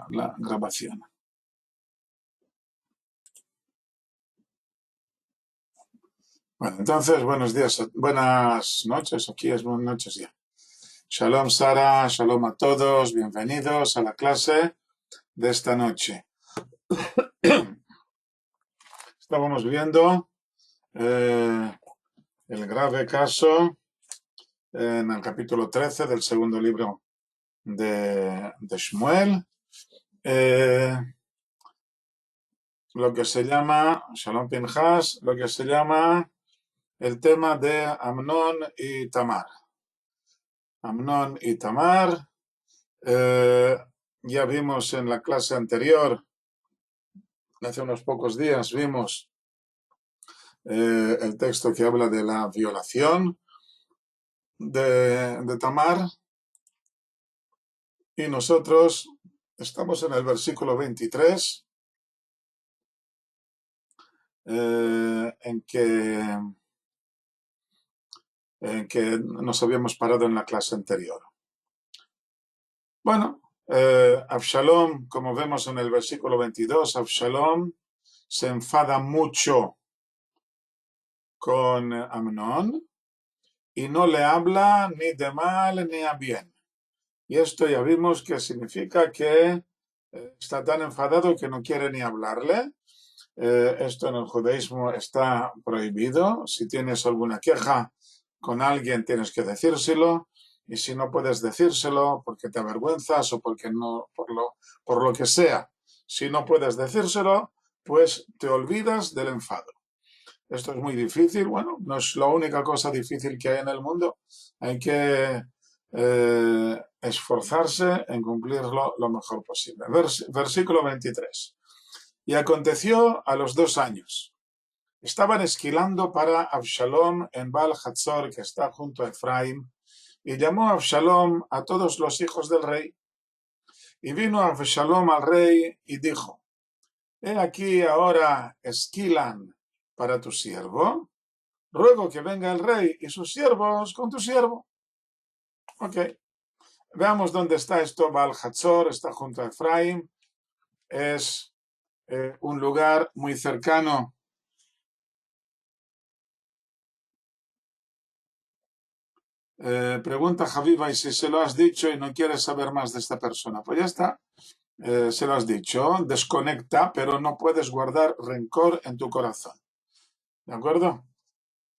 la grabación. Bueno, entonces, buenos días, buenas noches, aquí es buenas noches ya. Shalom Sara, shalom a todos, bienvenidos a la clase de esta noche. Estábamos viendo el grave caso en el capítulo 13 del segundo libro de Shmuel, lo que se llama, Shalom Pinchas, lo que se llama el tema de Amnón y Tamar. Amnón y Tamar, ya vimos en la clase anterior, hace unos pocos días, vimos el texto que habla de la violación de Tamar, y nosotros estamos en el versículo 23, en que nos habíamos parado en la clase anterior. Bueno, Absalom, como vemos en el versículo 22, Absalom se enfada mucho con Amnón y no le habla ni de mal ni a bien. Y esto ya vimos que significa que está tan enfadado que no quiere ni hablarle. Esto en el judaísmo está prohibido. Si tienes alguna queja con alguien tienes que decírselo, y si no puedes decírselo porque te avergüenzas o porque no, por lo que sea, si no puedes decírselo, pues te olvidas del enfado. Esto es muy difícil, bueno, no es la única cosa difícil que hay en el mundo. Hay que esforzarse en cumplirlo lo mejor posible. Versículo 23. Y aconteció a los 2 años. Estaban esquilando para Absalom en Baal Hatzor, que está junto a Efraim, y llamó a Absalom a todos los hijos del rey. Y vino Absalom al rey y dijo: he aquí ahora esquilan para tu siervo, ruego que venga el rey y sus siervos con tu siervo. Ok, veamos dónde está esto. Baal Hatzor está junto a Efraim, es un lugar muy cercano pregunta Javiva, y si se lo has dicho y no quieres saber más de esta persona, pues ya está, se lo has dicho, desconecta, pero no puedes guardar rencor en tu corazón, ¿de acuerdo?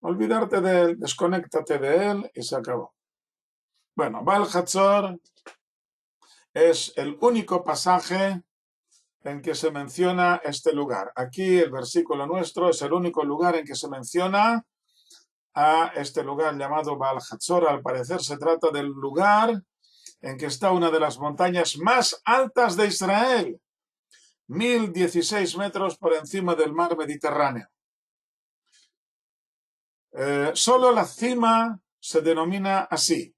Olvidarte de él, desconéctate de él y se acabó. Bueno, Baal Hatzor es el único pasaje en que se menciona este lugar. Aquí el versículo nuestro es el único lugar en que se menciona a este lugar llamado Baal Hatzor. Al parecer se trata del lugar en que está una de las montañas más altas de Israel, 1016 metros por encima del mar Mediterráneo. Solo la cima se denomina así,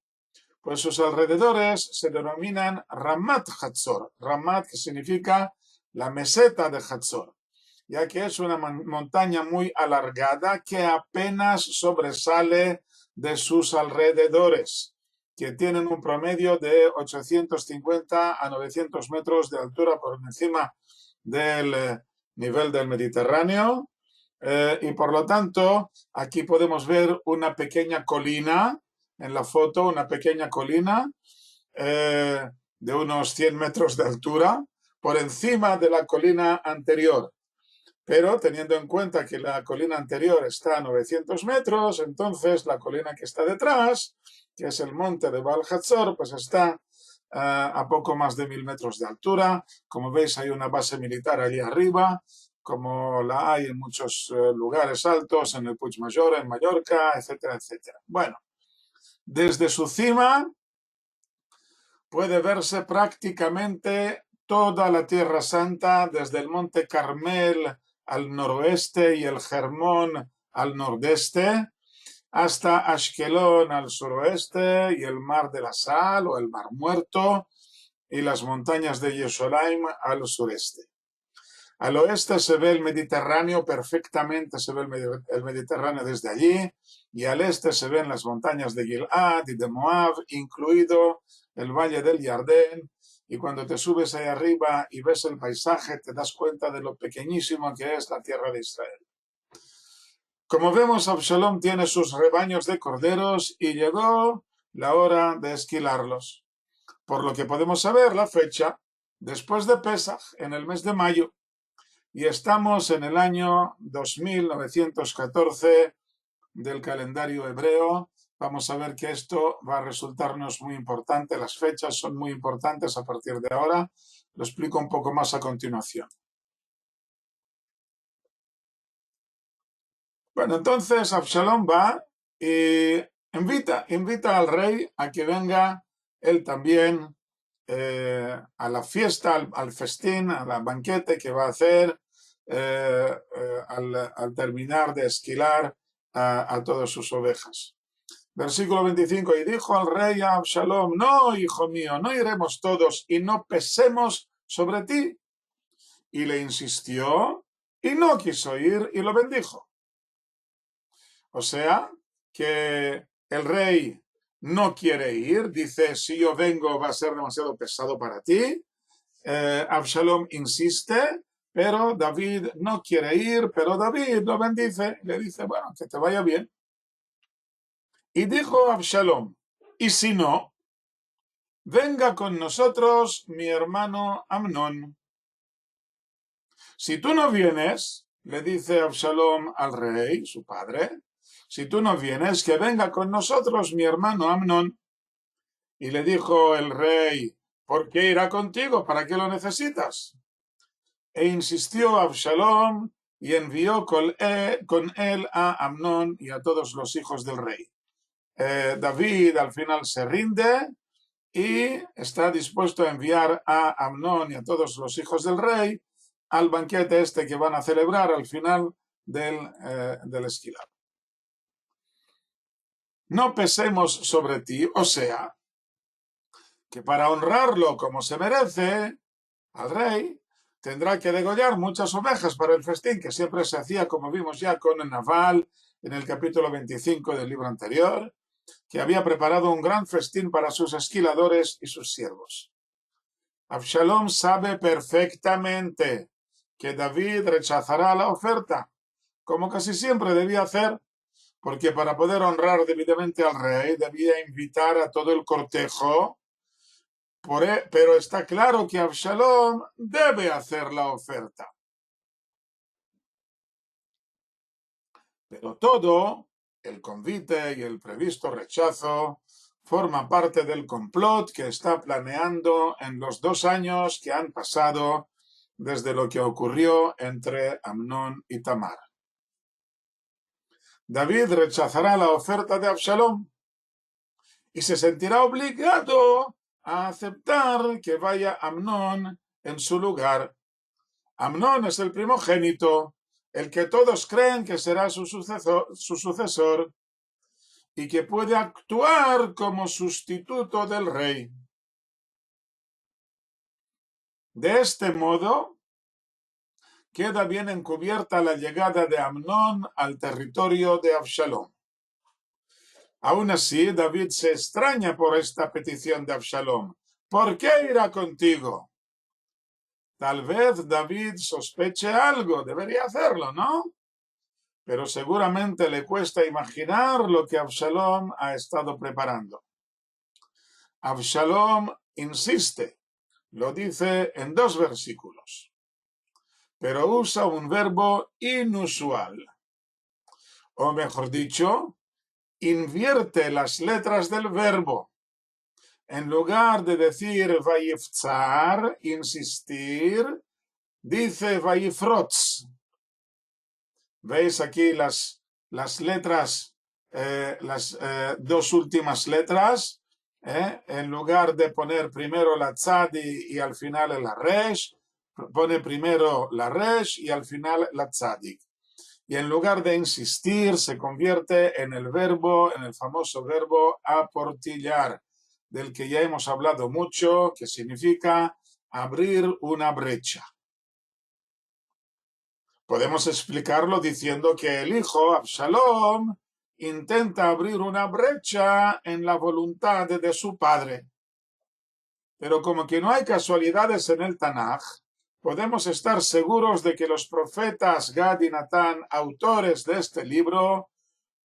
pues sus alrededores se denominan Ramat Hatzor, Ramat que significa la meseta de Hatzor, ya que es una montaña muy alargada que apenas sobresale de sus alrededores, que tienen un promedio de 850 a 900 metros de altura por encima del nivel del Mediterráneo, y por lo tanto aquí podemos ver una pequeña colina en la foto, una pequeña colina de unos 100 metros de altura por encima de la colina anterior. Pero teniendo en cuenta que la colina anterior está a 900 metros, entonces la colina que está detrás, que es el monte de Baal Hatzor, pues está a poco más de 1000 metros de altura. Como veis, hay una base militar allí arriba, como la hay en muchos lugares altos, en el Puigmayor, en Mallorca, etcétera, etcétera. Bueno, desde su cima puede verse prácticamente toda la Tierra Santa, desde el Monte Carmel al noroeste y el Hermón al nordeste, hasta Ashkelon al suroeste y el Mar de la Sal o el Mar Muerto y las montañas de Yerushalayim al sureste. Al oeste se ve el Mediterráneo perfectamente, se ve el Mediterráneo desde allí, y al este se ven las montañas de Gilad y de Moab, incluido el Valle del Jardén y cuando te subes ahí arriba y ves el paisaje, te das cuenta de lo pequeñísimo que es la tierra de Israel. Como vemos, Absalom tiene sus rebaños de corderos y llegó la hora de esquilarlos. Por lo que podemos saber la fecha, después de Pesaj, en el mes de mayo, y estamos en el año 2914 del calendario hebreo. Vamos a ver que esto va a resultarnos muy importante, las fechas son muy importantes a partir de ahora, lo explico un poco más a continuación. Bueno, entonces Absalom va y invita al rey a que venga él también a la fiesta, al festín, al banquete que va a hacer al terminar de esquilar a todas sus ovejas. Versículo 25, y dijo al rey a Absalom, no, hijo mío, no iremos todos y no pesemos sobre ti. Y le insistió y no quiso ir y lo bendijo. O sea, que el rey no quiere ir, dice, si yo vengo va a ser demasiado pesado para ti. Absalom insiste, pero David no quiere ir, pero David lo bendice, le dice, bueno, que te vaya bien. Y dijo Absalom, y si no, venga con nosotros mi hermano Amnón. Si tú no vienes, le dice Absalom al rey, su padre, si tú no vienes, que venga con nosotros mi hermano Amnón. Y le dijo el rey, ¿por qué irá contigo? ¿Para qué lo necesitas? E insistió Absalom y envió con él a Amnón y a todos los hijos del rey. David al final se rinde y está dispuesto a enviar a Amnón y a todos los hijos del rey al banquete este que van a celebrar al final del esquilar. No pesemos sobre ti, o sea, que para honrarlo como se merece al rey, tendrá que degollar muchas ovejas para el festín, que siempre se hacía, como vimos ya con el Naval en el capítulo 25 del libro anterior, que había preparado un gran festín para sus esquiladores y sus siervos. Absalom sabe perfectamente que David rechazará la oferta, como casi siempre debía hacer, porque para poder honrar debidamente al rey debía invitar a todo el cortejo, pero está claro que Absalom debe hacer la oferta. Pero todo, el convite y el previsto rechazo, forma parte del complot que está planeando en los 2 años que han pasado desde lo que ocurrió entre Amnón y Tamar. David rechazará la oferta de Absalom y se sentirá obligado a aceptar que vaya Amnón en su lugar. Amnón es el primogénito, el que todos creen que será su sucesor y que puede actuar como sustituto del rey. De este modo, queda bien encubierta la llegada de Amnón al territorio de Absalom. Aún así, David se extraña por esta petición de Absalom. ¿Por qué irá contigo? Tal vez David sospeche algo, debería hacerlo, ¿no? Pero seguramente le cuesta imaginar lo que Absalom ha estado preparando. Absalom insiste, lo dice en 2 versículos, pero usa un verbo inusual, o mejor dicho, invierte las letras del verbo. En lugar de decir vayifzar, insistir, dice vayifrotz. ¿Veis aquí las letras, las 2 últimas letras? En lugar de poner primero la tzadi y al final la resh, pone primero la resh y al final la tzadik. Y en lugar de insistir, se convierte en el verbo, en el famoso verbo aportillar, del que ya hemos hablado mucho, que significa abrir una brecha. Podemos explicarlo diciendo que el hijo, Absalom, intenta abrir una brecha en la voluntad de su padre. Pero como que no hay casualidades en el Tanaj, podemos estar seguros de que los profetas Gad y Natán, autores de este libro,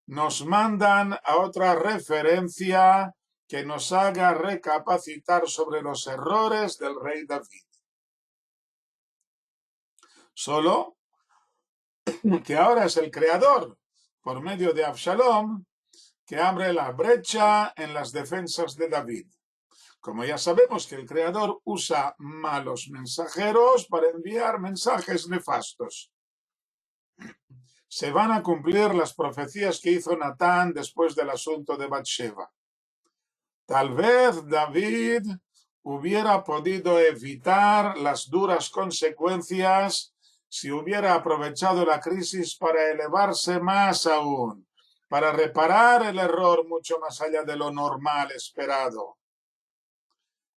nos mandan a otra referencia que nos haga recapacitar sobre los errores del rey David. Solo que ahora es el creador, por medio de Absalom, que abre la brecha en las defensas de David. Como ya sabemos que el creador usa malos mensajeros para enviar mensajes nefastos. Se van a cumplir las profecías que hizo Natán después del asunto de Bathsheba. Tal vez David hubiera podido evitar las duras consecuencias si hubiera aprovechado la crisis para elevarse más aún, para reparar el error mucho más allá de lo normal esperado.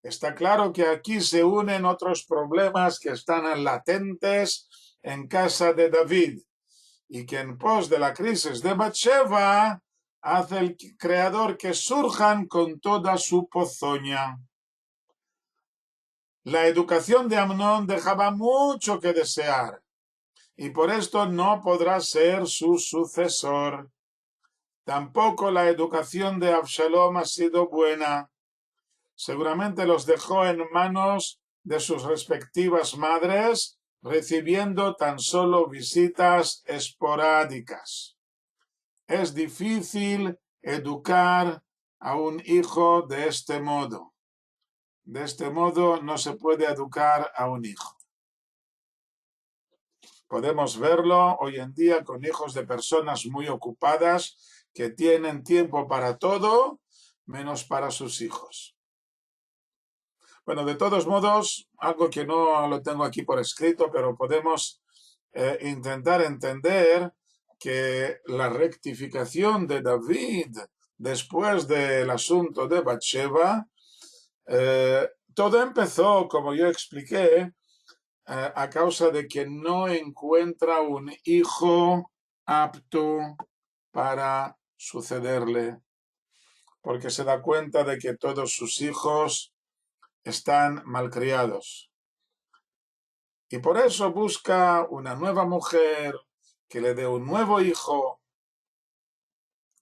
Está claro que aquí se unen otros problemas que están latentes en casa de David y que en pos de la crisis de Bathsheba hace el creador que surjan con toda su ponzoña. La educación de Amnón dejaba mucho que desear y por esto no podrá ser su sucesor. Tampoco la educación de Absalom ha sido buena. Seguramente los dejó en manos de sus respectivas madres, recibiendo tan solo visitas esporádicas. Es difícil educar a un hijo de este modo. De este modo no se puede educar a un hijo. Podemos verlo hoy en día con hijos de personas muy ocupadas que tienen tiempo para todo, menos para sus hijos. Bueno, de todos modos, algo que no lo tengo aquí por escrito, pero podemos intentar entender que la rectificación de David después del asunto de Bathsheba, todo empezó, como yo expliqué, a causa de que no encuentra un hijo apto para sucederle, porque se da cuenta de que todos sus hijos están malcriados. Y por eso busca una nueva mujer que le dé un nuevo hijo.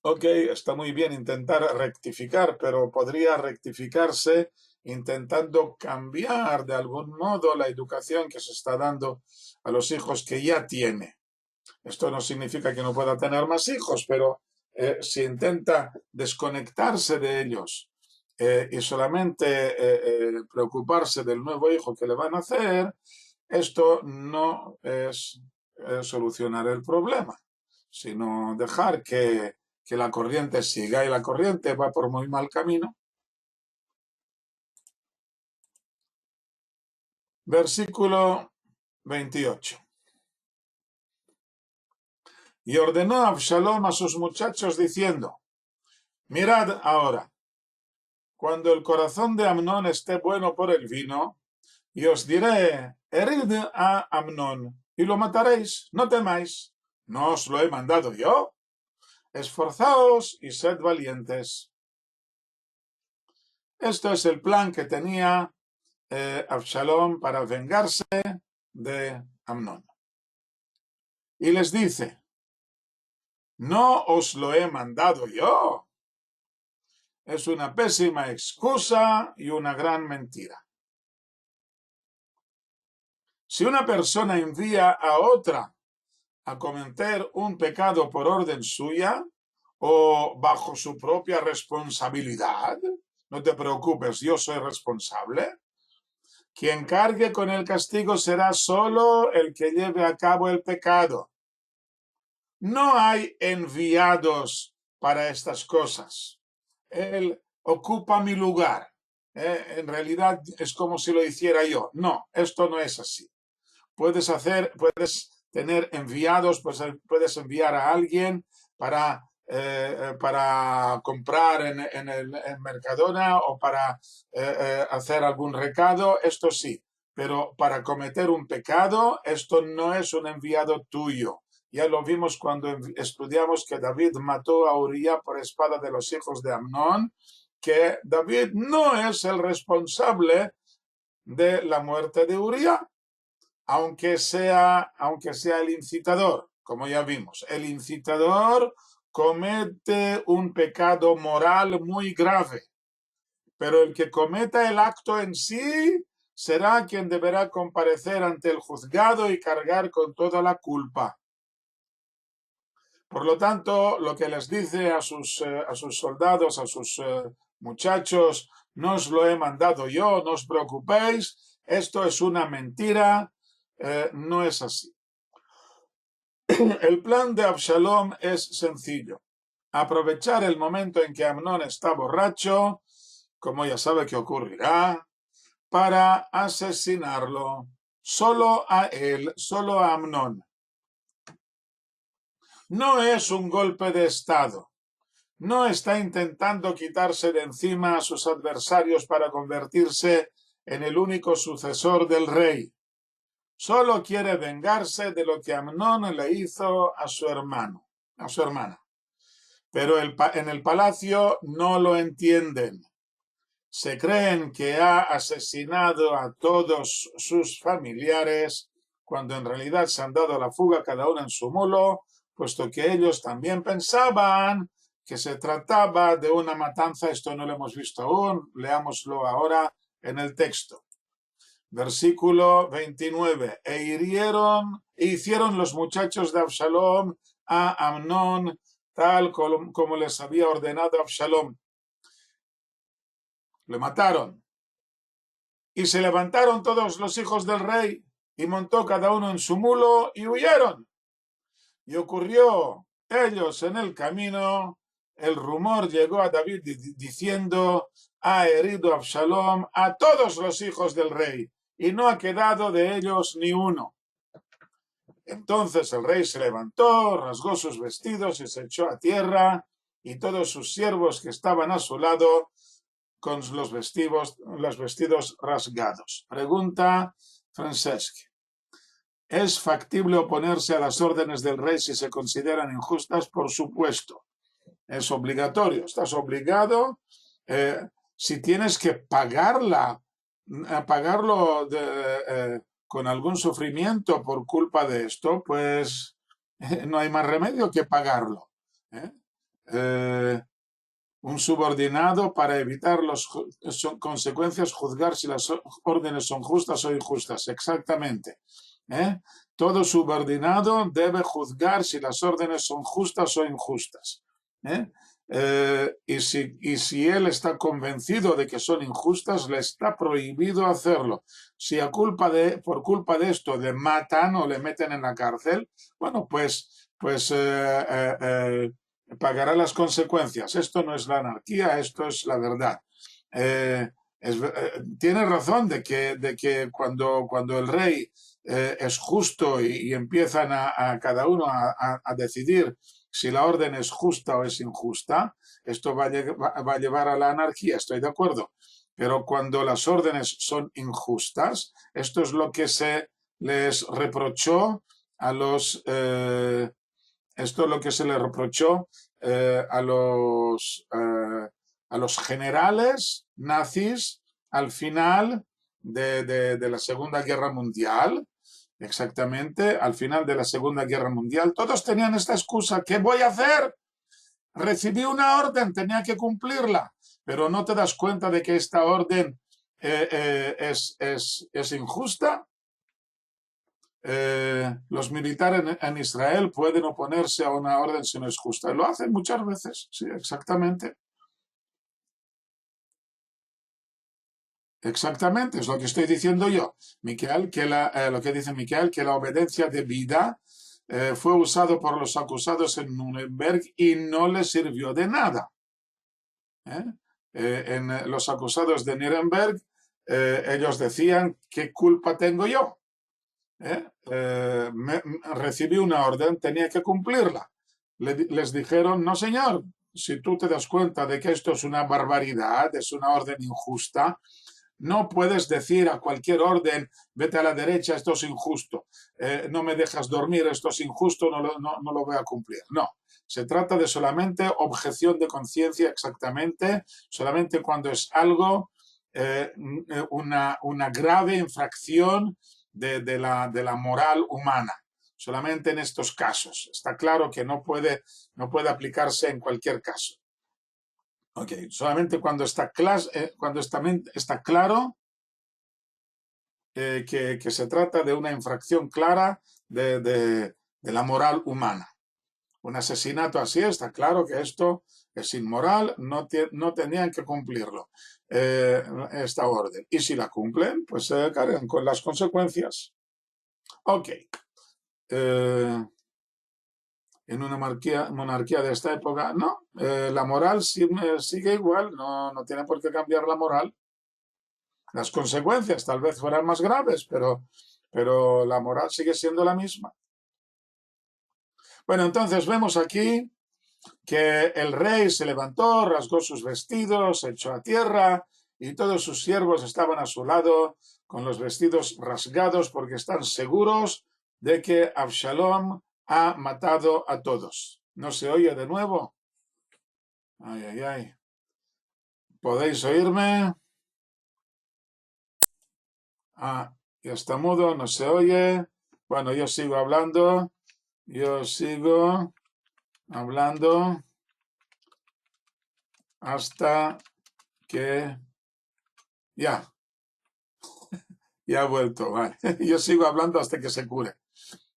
Ok, está muy bien intentar rectificar, pero podría rectificarse intentando cambiar de algún modo la educación que se está dando a los hijos que ya tiene. Esto no significa que no pueda tener más hijos, pero si intenta desconectarse de ellos y solamente preocuparse del nuevo hijo que le van a hacer, esto no es solucionar el problema, sino dejar que la corriente siga, y la corriente va por muy mal camino. Versículo 28. Y ordenó Absalom a sus muchachos diciendo: mirad ahora, cuando el corazón de Amnón esté bueno por el vino, y os diré: herid a Amnón, y lo mataréis, no temáis, ¿no os lo he mandado yo? Esforzaos y sed valientes. Esto es el plan que tenía Absalom para vengarse de Amnón. Y les dice: no os lo he mandado yo. Es una pésima excusa y una gran mentira. Si una persona envía a otra a cometer un pecado por orden suya o bajo su propia responsabilidad, no te preocupes, yo soy responsable, quien cargue con el castigo será solo el que lleve a cabo el pecado. No hay enviados para estas cosas. Él ocupa mi lugar. En realidad es como si lo hiciera yo. No, esto no es así. Puedes tener enviados, pues puedes enviar a alguien para comprar en Mercadona o para hacer algún recado, esto sí. Pero para cometer un pecado, esto no es un enviado tuyo. Ya lo vimos cuando estudiamos que David mató a Uría por espada de los hijos de Amnón, que David no es el responsable de la muerte de Uría, aunque sea el incitador, como ya vimos. El incitador comete un pecado moral muy grave, pero el que cometa el acto en sí será quien deberá comparecer ante el juzgado y cargar con toda la culpa. Por lo tanto, lo que les dice a sus soldados, a sus muchachos, no os lo he mandado yo, no os preocupéis, esto es una mentira, no es así. El plan de Absalom es sencillo. Aprovechar el momento en que Amnón está borracho, como ya sabe que ocurrirá, para asesinarlo. Solo a él, solo a Amnón. No es un golpe de estado. No está intentando quitarse de encima a sus adversarios para convertirse en el único sucesor del rey. Solo quiere vengarse de lo que Amnón le hizo a su hermana. Pero en el palacio no lo entienden. Se creen que ha asesinado a todos sus familiares, cuando en realidad se han dado la fuga cada uno en su mulo, puesto que ellos también pensaban que se trataba de una matanza. Esto no lo hemos visto aún, leámoslo ahora en el texto. Versículo 29. E hicieron los muchachos de Absalom a Amnón tal como les había ordenado Absalom. Le mataron. Y se levantaron todos los hijos del rey y montó cada uno en su mulo y huyeron. Y ocurrió ellos en el camino, el rumor llegó a David diciendo: ha herido Absalom a todos los hijos del rey y no ha quedado de ellos ni uno. Entonces el rey se levantó, rasgó sus vestidos y se echó a tierra, y todos sus siervos que estaban a su lado con los vestidos rasgados. Pregunta Francesc. ¿Es factible oponerse a las órdenes del rey si se consideran injustas? Por supuesto. Es obligatorio. Estás obligado. Si tienes que pagarlo con algún sufrimiento por culpa de esto, pues no hay más remedio que pagarlo. Un subordinado, para evitar las consecuencias, juzgar si las órdenes son justas o injustas. Exactamente. Todo subordinado debe juzgar si las órdenes son justas o injustas. Y si él está convencido de que son injustas, le está prohibido hacerlo. Si por culpa de esto le matan o le meten en la cárcel, bueno, pues pagará las consecuencias. Esto no es la anarquía, esto es la verdad. Tiene razón de que cuando el rey es justo y empiezan a cada uno a decidir si la orden es justa o es injusta, esto va a llevar a la anarquía, estoy de acuerdo. Pero cuando las órdenes son injustas, esto es lo que se les reprochó a los... Esto es lo que se le reprochó a los generales nazis al final de la Segunda Guerra Mundial. Exactamente, al final de la Segunda Guerra Mundial. Todos tenían esta excusa: ¿qué voy a hacer? Recibí una orden, tenía que cumplirla. Pero no te das cuenta de que esta orden es injusta. Los militares en Israel pueden oponerse a una orden si no es justa. Lo hacen muchas veces, sí, exactamente. Exactamente, es lo que estoy diciendo yo. Miquel, lo que dice Miquel, que la obediencia debida fue usado por los acusados en Nuremberg y no les sirvió de nada. En los acusados de Nuremberg, ellos decían: ¿qué culpa tengo yo? Recibí una orden, tenía que cumplirla. Les dijeron: no señor, si tú te das cuenta de que esto es una barbaridad, es una orden injusta, No puedes decir a cualquier orden, vete a la derecha, esto es injusto, no me dejas dormir, esto es injusto, no lo voy a cumplir. No, se trata de solamente objeción de conciencia exactamente, solamente cuando es algo, una grave infracción de la moral humana. Solamente en estos casos. Está claro que no puede aplicarse en cualquier caso. Ok, solamente cuando está claro que se trata de una infracción clara de la moral humana. Un asesinato así, está claro que esto es inmoral, no tenían que cumplirlo, esta orden. Y si la cumplen, pues se cargan con las consecuencias. Ok. En una monarquía de esta época, no, la moral sigue igual, no tiene por qué cambiar la moral. Las consecuencias tal vez fueran más graves, pero la moral sigue siendo la misma. Bueno, entonces vemos aquí que el rey se levantó, rasgó sus vestidos, se echó a tierra y todos sus siervos estaban a su lado con los vestidos rasgados porque están seguros de que Absalom ha matado a todos. ¿No se oye de nuevo? Ay, ay, ay. ¿Podéis oírme? Ah, ya está mudo, no se oye. Bueno, yo sigo hablando. Yo sigo hablando hasta que ya ha vuelto. Vale. Yo sigo hablando hasta que se cure.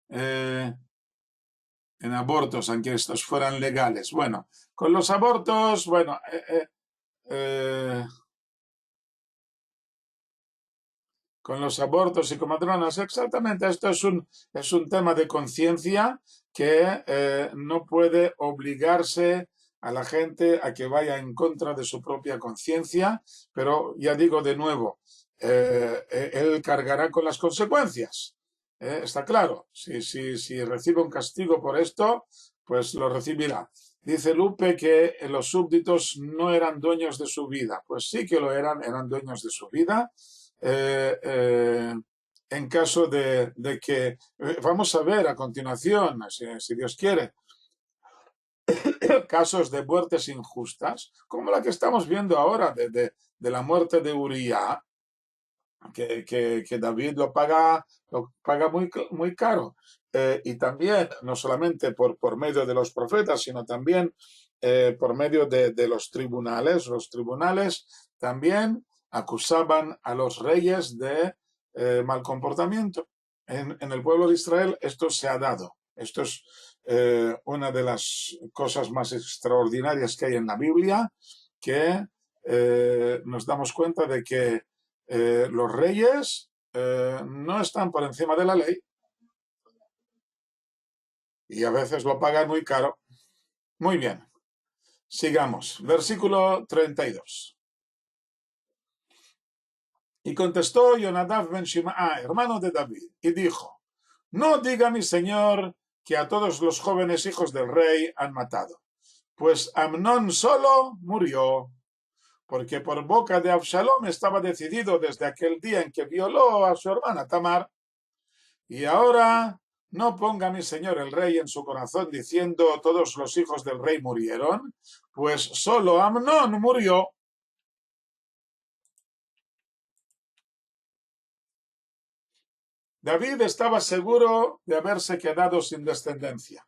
En abortos, aunque estos fueran legales. Bueno, con los abortos, bueno, con los abortos y comadronas, exactamente, esto es un tema de conciencia que no puede obligarse a la gente a que vaya en contra de su propia conciencia, pero ya digo de nuevo, él cargará con las consecuencias. Está claro, si recibe un castigo por esto, pues lo recibirá. Dice Lupe que los súbditos no eran dueños de su vida. Pues sí que lo eran dueños de su vida. En caso de que, vamos a ver a continuación, si Dios quiere, casos de muertes injustas, como la que estamos viendo ahora de la muerte de Uría, que David lo paga muy caro. Y también, no solamente por medio de los profetas, sino también por medio de los tribunales. Los tribunales también acusaban a los reyes de mal comportamiento. En el pueblo de Israel esto se ha dado. Esto es una de las cosas más extraordinarias que hay en la Biblia, que nos damos cuenta de que los reyes no están por encima de la ley y a veces lo pagan muy caro. Muy bien, sigamos. Versículo 32. Y contestó Jonadab ben Shimea, hermano de David, y dijo, no diga mi señor que a todos los jóvenes hijos del rey han matado, pues Amnón solo murió, porque por boca de Absalom estaba decidido desde aquel día en que violó a su hermana Tamar. Y ahora no ponga mi señor el rey en su corazón diciendo todos los hijos del rey murieron, pues solo Amnón murió. David estaba seguro de haberse quedado sin descendencia,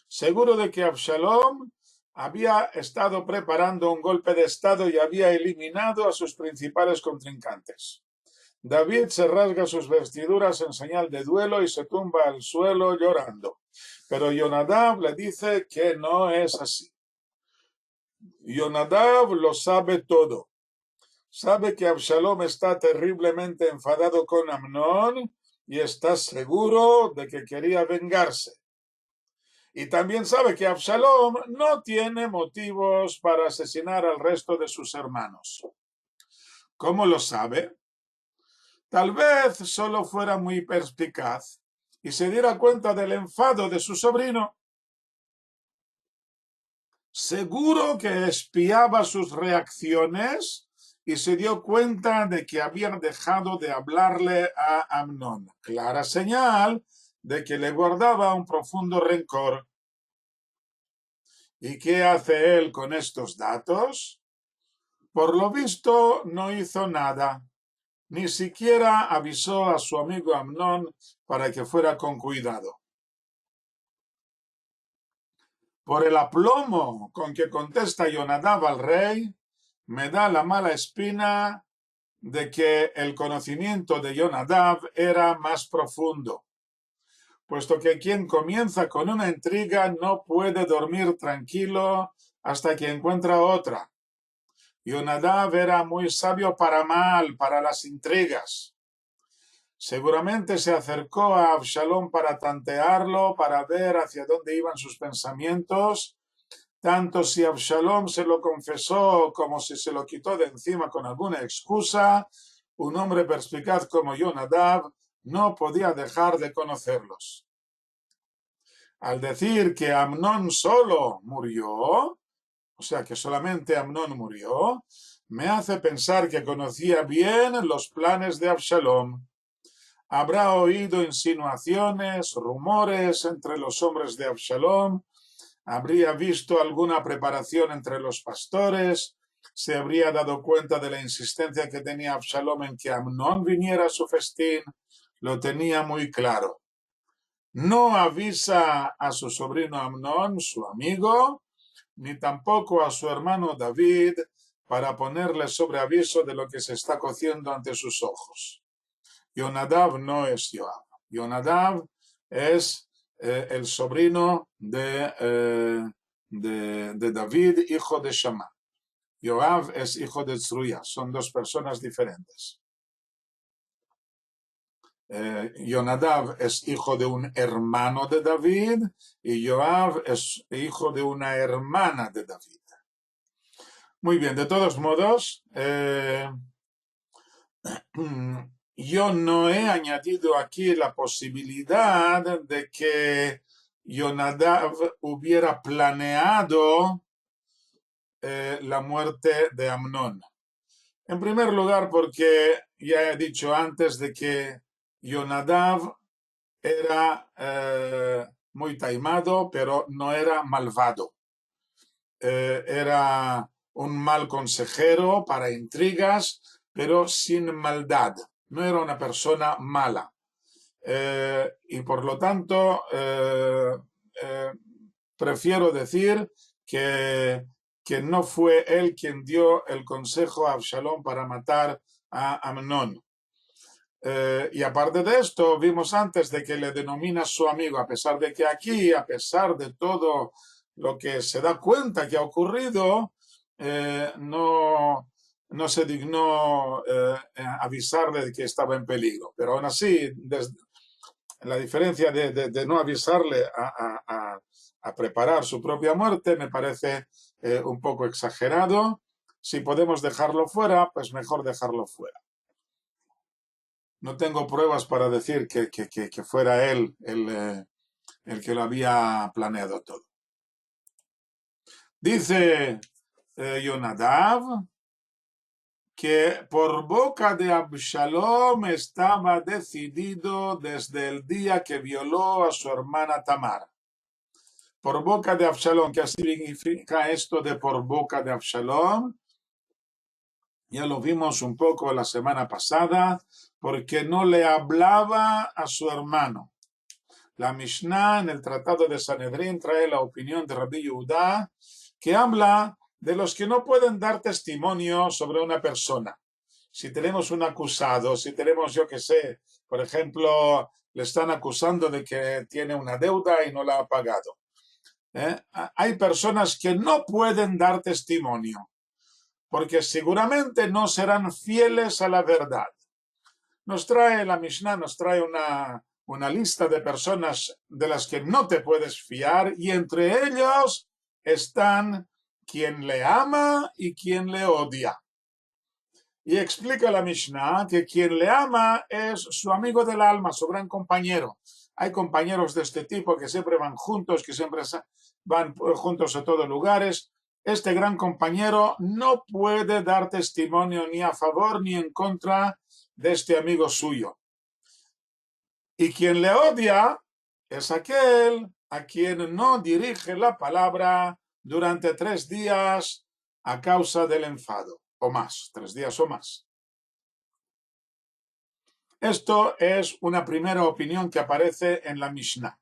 seguro de que Absalom había estado preparando un golpe de estado y había eliminado a sus principales contrincantes. David se rasga sus vestiduras en señal de duelo y se tumba al suelo llorando. Pero Jonadab le dice que no es así. Jonadab lo sabe todo. Sabe que Absalom está terriblemente enfadado con Amnón y está seguro de que quería vengarse. Y también sabe que Absalom no tiene motivos para asesinar al resto de sus hermanos. ¿Cómo lo sabe? Tal vez solo fuera muy perspicaz y se diera cuenta del enfado de su sobrino. Seguro que espiaba sus reacciones y se dio cuenta de que había dejado de hablarle a Amnón. Clara señal de que le guardaba un profundo rencor. ¿Y qué hace él con estos datos? Por lo visto no hizo nada. Ni siquiera avisó a su amigo Amnón para que fuera con cuidado. Por el aplomo con que contesta Yonadab al rey, me da la mala espina de que el conocimiento de Yonadab era más profundo, puesto que quien comienza con una intriga no puede dormir tranquilo hasta que encuentra otra. Yonadab era muy sabio para mal, para las intrigas. Seguramente se acercó a Absalón para tantearlo, para ver hacia dónde iban sus pensamientos, tanto si Absalón se lo confesó como si se lo quitó de encima con alguna excusa. Un hombre perspicaz como Yonadab no podía dejar de conocerlos. Al decir que Amnón solo murió, o sea que solamente Amnón murió, me hace pensar que conocía bien los planes de Absalón. Habrá oído insinuaciones, rumores entre los hombres de Absalón, habría visto alguna preparación entre los pastores, se habría dado cuenta de la insistencia que tenía Absalón en que Amnón viniera a su festín, lo tenía muy claro. No avisa a su sobrino Amnón, su amigo, ni tampoco a su hermano David, para ponerle sobre aviso de lo que se está cociendo ante sus ojos. Yonadab no es Joab. Yonadab es el sobrino de David, hijo de Shammah. Joab es hijo de Tzruya. Son dos personas diferentes. Yonadab es hijo de un hermano de David y Joab es hijo de una hermana de David. Muy bien, de todos modos, yo no he añadido aquí la posibilidad de que Yonadab hubiera planeado la muerte de Amnón. En primer lugar, porque ya he dicho antes de que Yonadab era muy taimado, pero no era malvado. Era un mal consejero para intrigas, pero sin maldad. No era una persona mala. Y por lo tanto, prefiero decir que no fue él quien dio el consejo a Absalón para matar a Amnón. Y aparte de esto, vimos antes de que le denomina su amigo, a pesar de que aquí, a pesar de todo lo que se da cuenta que ha ocurrido, no se dignó avisarle de que estaba en peligro. Pero aún así, la diferencia de no avisarle a preparar su propia muerte me parece un poco exagerado. Si podemos dejarlo fuera, pues mejor dejarlo fuera. No tengo pruebas para decir que fuera él el que lo había planeado todo. Dice Yonadab que por boca de Absalom estaba decidido desde el día que violó a su hermana Tamar. Por boca de Absalom, ¿qué significa esto de por boca de Absalom? Ya lo vimos un poco la semana pasada, porque no le hablaba a su hermano. La Mishnah en el Tratado de Sanedrín trae la opinión de Rabbi Yehuda, que habla de los que no pueden dar testimonio sobre una persona. Si tenemos un acusado, si tenemos, yo que sé, por ejemplo, le están acusando de que tiene una deuda y no la ha pagado. Hay personas que no pueden dar testimonio, porque seguramente no serán fieles a la verdad. La Mishnah nos trae una lista de personas de las que no te puedes fiar, y entre ellos están quien le ama y quien le odia. Y explica la Mishnah que quien le ama es su amigo del alma, su gran compañero. Hay compañeros de este tipo que siempre van juntos, que siempre van juntos a todos lugares. este gran compañero no puede dar testimonio ni a favor ni en contra de este amigo suyo. Y quien le odia es aquel a quien no dirige la palabra durante 3 días a causa del enfado, o más, 3 días o más. Esto es una primera opinión que aparece en la Mishnah.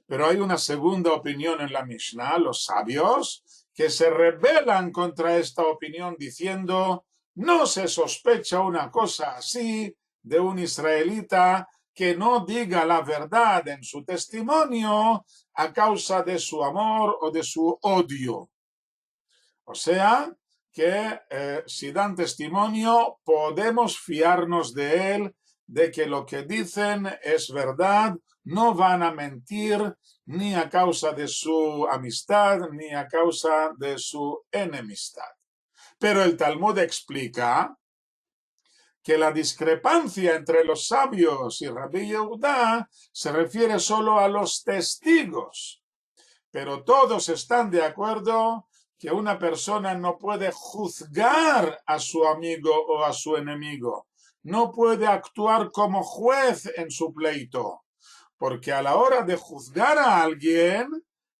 Pero hay una segunda opinión en la Mishnah, los sabios, que se rebelan contra esta opinión diciendo: no se sospecha una cosa así de un israelita que no diga la verdad en su testimonio a causa de su amor o de su odio. O sea, que si dan testimonio podemos fiarnos de él, de que lo que dicen es verdad, no van a mentir ni a causa de su amistad ni a causa de su enemistad. Pero el Talmud explica que la discrepancia entre los sabios y Rabbi Yehudá se refiere solo a los testigos, pero todos están de acuerdo que una persona no puede juzgar a su amigo o a su enemigo, no puede actuar como juez en su pleito, porque a la hora de juzgar a alguien,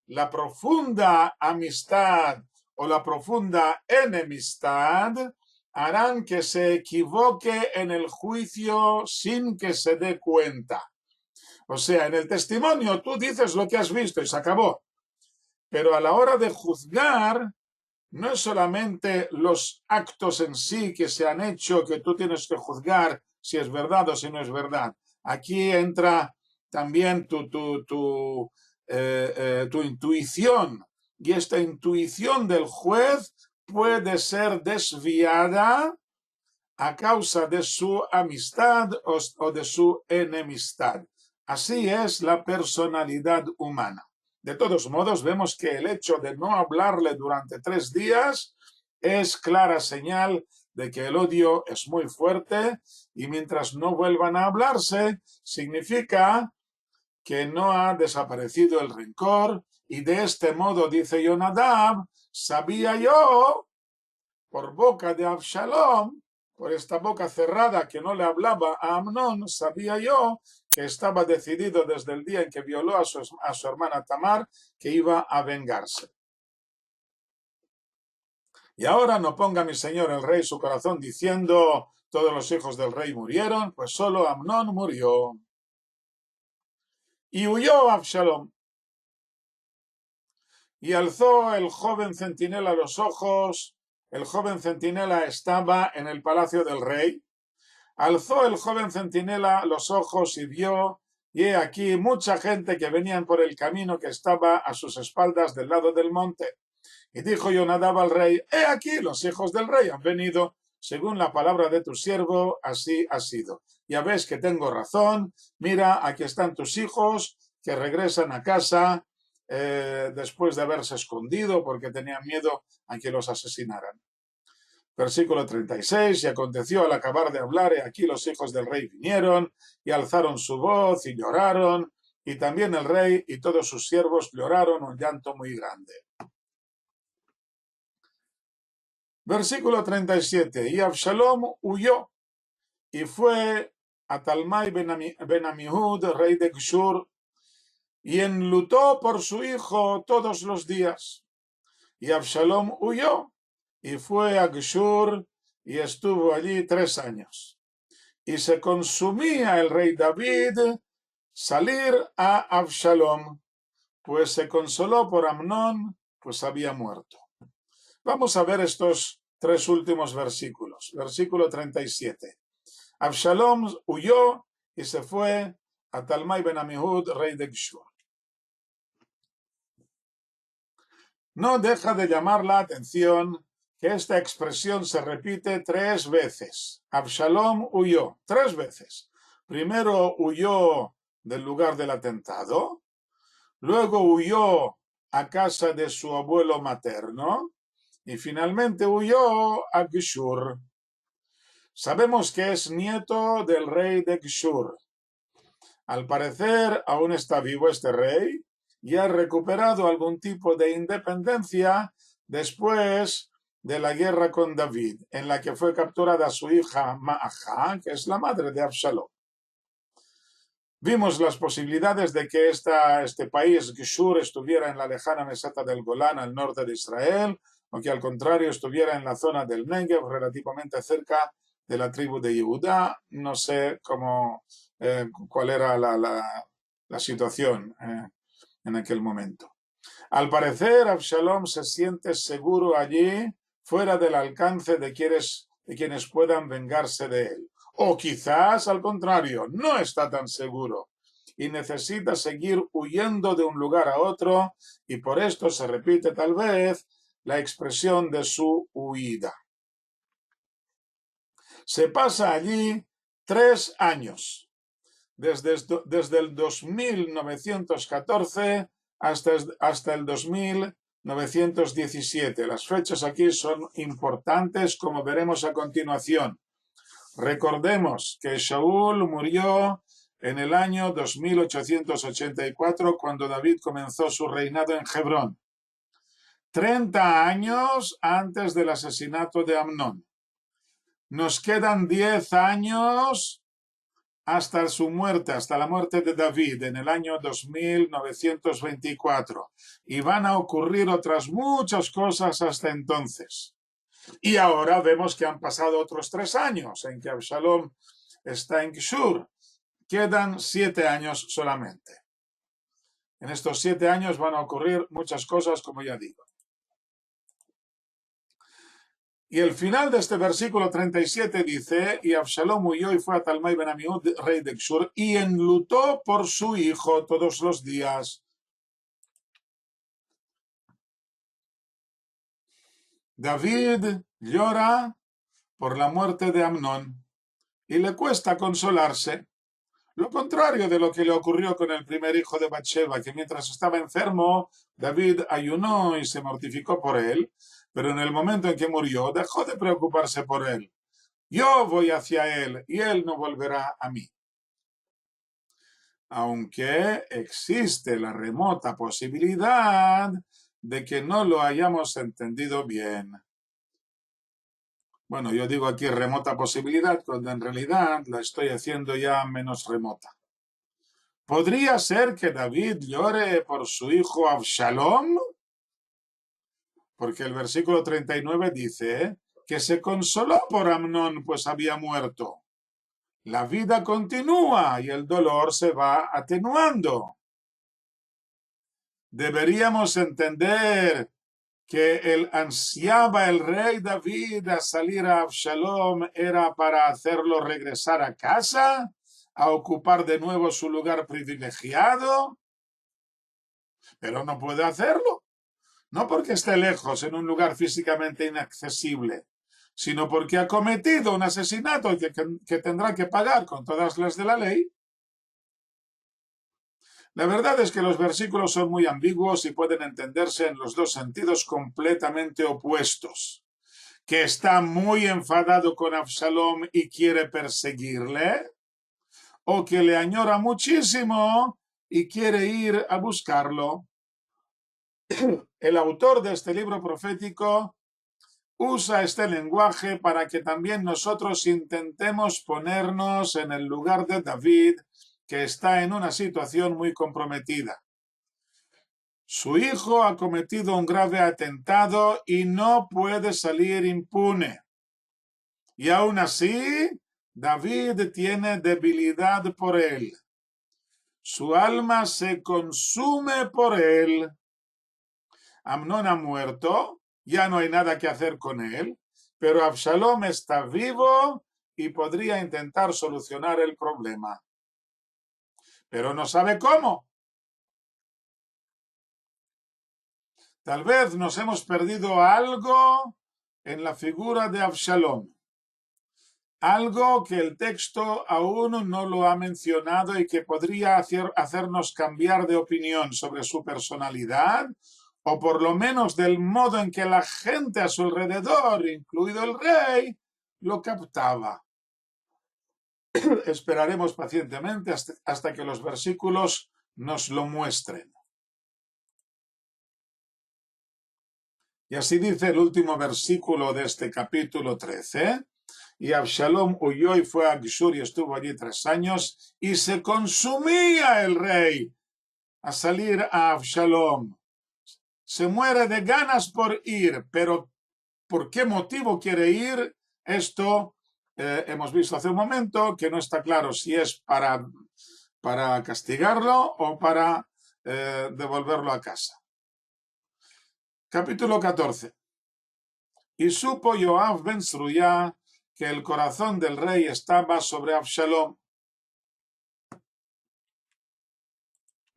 la profunda amistad o la profunda enemistad harán que se equivoque en el juicio sin que se dé cuenta. O sea, en el testimonio tú dices lo que has visto y se acabó. Pero a la hora de juzgar, no es solamente los actos en sí que se han hecho que tú tienes que juzgar si es verdad o si no es verdad. Aquí entra también tu intuición, y esta intuición del juez puede ser desviada a causa de su amistad o de su enemistad. Así es la personalidad humana. De todos modos, vemos que el hecho de no hablarle durante 3 días es clara señal de que el odio es muy fuerte, y mientras no vuelvan a hablarse, significa que no ha desaparecido el rencor, y de este modo, dice Yonadab, sabía yo, por boca de Absalom, por esta boca cerrada que no le hablaba a Amnón, sabía yo que estaba decidido desde el día en que violó a su hermana Tamar, que iba a vengarse. Y ahora no ponga mi señor el rey su corazón diciendo: todos los hijos del rey murieron, pues solo Amnón murió. Y huyó Absalom. Y alzó el joven centinela los ojos. El joven centinela estaba en el palacio del rey. Alzó el joven centinela los ojos y vio, y he aquí mucha gente que venían por el camino que estaba a sus espaldas del lado del monte. Y dijo Yonadab al rey: he aquí los hijos del rey han venido, según la palabra de tu siervo, así ha sido. Ya ves que tengo razón, mira, aquí están tus hijos que regresan a casa después de haberse escondido porque tenían miedo a que los asesinaran. Versículo 36, y aconteció al acabar de hablar, aquí los hijos del rey vinieron y alzaron su voz y lloraron, y también el rey y todos sus siervos lloraron un llanto muy grande. Versículo 37, y Absalom huyó y fue a Talmai ben Amihud, rey de Gshur, y enlutó por su hijo todos los días. Y Absalom huyó y fue a Gshur y estuvo allí 3 años. Y se consumía el rey David salir a Absalom, pues se consoló por Amnón, pues había muerto. Vamos a ver estos 3 últimos versículos. Versículo 37. Absalom huyó y se fue a Talmai ben Amihud, rey de Gshur. No deja de llamar la atención que esta expresión se repite 3 veces. Absalom huyó 3 veces. Primero huyó del lugar del atentado, luego huyó a casa de su abuelo materno y finalmente huyó a Gshur. Sabemos que es nieto del rey de Gshur. Al parecer aún está vivo este rey y ha recuperado algún tipo de independencia después de la guerra con David, en la que fue capturada su hija Ma'ajá, que es la madre de Absalom. Vimos las posibilidades de que este país, Geshur, estuviera en la lejana meseta del Golán, al norte de Israel, o que al contrario estuviera en la zona del Negev, relativamente cerca de la tribu de Yehudá. No sé cuál era la situación en aquel momento. Al parecer, Absalom se siente seguro allí, fuera del alcance de quienes puedan vengarse de él. O quizás, al contrario, no está tan seguro y necesita seguir huyendo de un lugar a otro, y por esto se repite tal vez la expresión de su huida. Se pasa allí 3 años, desde el 2914 hasta el 2917. Las fechas aquí son importantes, como veremos a continuación. Recordemos que Shaul murió en el año 2884, cuando David comenzó su reinado en Hebrón, 30 años antes del asesinato de Amnón. Nos quedan 10 años hasta su muerte, hasta la muerte de David en el año 2924. Y van a ocurrir otras muchas cosas hasta entonces. Y ahora vemos que han pasado otros 3 años en que Absalom está en Geshur. Quedan 7 años solamente. En estos 7 años van a ocurrir muchas cosas, como ya digo. Y el final de este versículo 37 dice: y Absalom huyó y fue a Talmai ben Amiud, rey de Geshur, y enlutó por su hijo todos los días. David llora por la muerte de Amnón y le cuesta consolarse. Lo contrario de lo que le ocurrió con el primer hijo de Bathsheba, que mientras estaba enfermo, David ayunó y se mortificó por él, pero en el momento en que murió, dejó de preocuparse por él. Yo voy hacia él y él no volverá a mí. Aunque existe la remota posibilidad de que no lo hayamos entendido bien. Bueno, yo digo aquí remota posibilidad, cuando en realidad la estoy haciendo ya menos remota. ¿Podría ser que David llore por su hijo Absalom? Porque el versículo 39 dice que se consoló por Amnón, pues había muerto. La vida continúa y el dolor se va atenuando. Deberíamos entender que ansiaba el rey David a salir a Absalom era para hacerlo regresar a casa, a ocupar de nuevo su lugar privilegiado, pero no puede hacerlo, no porque esté lejos en un lugar físicamente inaccesible, sino porque ha cometido un asesinato que tendrá que pagar con todas las de la ley. La verdad es que los versículos son muy ambiguos y pueden entenderse en los dos sentidos completamente opuestos. Que está muy enfadado con Absalom y quiere perseguirle, o que le añora muchísimo y quiere ir a buscarlo. El autor de este libro profético usa este lenguaje para que también nosotros intentemos ponernos en el lugar de David, que está en una situación muy comprometida. Su hijo ha cometido un grave atentado y no puede salir impune. Y aún así, David tiene debilidad por él. Su alma se consume por él. Amnón ha muerto, ya no hay nada que hacer con él, pero Absalom está vivo y podría intentar solucionar el problema. Pero no sabe cómo. Tal vez nos hemos perdido algo en la figura de Absalom. Algo que el texto aún no lo ha mencionado y que podría hacernos cambiar de opinión sobre su personalidad, o por lo menos del modo en que la gente a su alrededor, incluido el rey, lo captaba. Esperaremos pacientemente hasta que los versículos nos lo muestren. Y así dice el último versículo de este capítulo 13. Y Absalom huyó y fue a Geshur y estuvo allí 3 años y se consumía el rey a salir a Absalom. Se muere de ganas por ir, pero ¿por qué motivo quiere ir? Esto hemos visto hace un momento que no está claro si es para castigarlo o para devolverlo a casa. Capítulo 14. Y supo Joab ben Zruya que el corazón del rey estaba sobre Absalom.